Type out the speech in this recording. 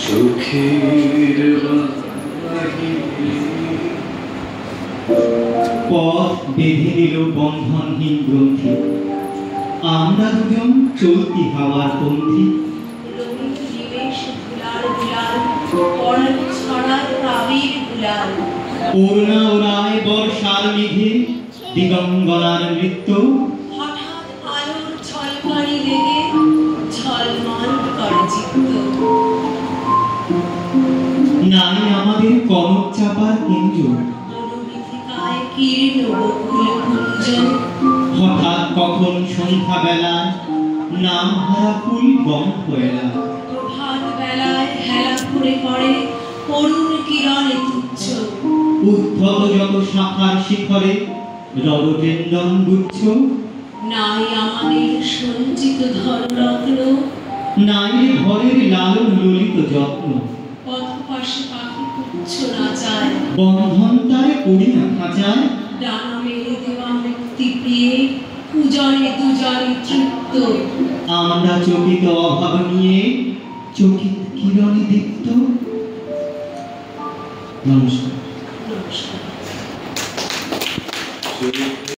চোখের পথ বেঁধে দিল বন্ধনহীন গ্রন্থি, আমরা দুজন চলতি হাওয়ার পন্থী। করুণা ওরায় বর্ষার মেঘে দিগঙ্গনার নৃত্য, হঠাৎ আলোর ঝলকানি লেগে ঝলমল করে চিত্ত। নাই আমাদের কনক চাপার কুঞ্জ, অনুবিধিকায় কীর্ণ বকুল কুঞ্জন। হঠাৎ কখন সন্ধ্যা বেলায় নাম হারা ফুল বন্ধ এলা। প্রভাত বেলায় হেলা করে পড়ে করুণ কিরণে তুচ্ছ। উদ্ধত যত শাখার শিখরে রডটেন্ডন গুচ্ছ। নাই আমাদের সঞ্চিত ধনরত্ন, নাই ঘরের লালন ললিত যত্ন। পথপাশে পাখি পুচ্ছ নাচায়, বন্ধন তারে করি না খাঁচায়। ডানা মেলে দেওয়া মুক্তি পেয়ে পূজনে দুজনে তৃপ্ত। আমরা চকিত অভাব নিয়ে চকিত কিরণে দীপ্ত। নমস্কার। নমস্কার।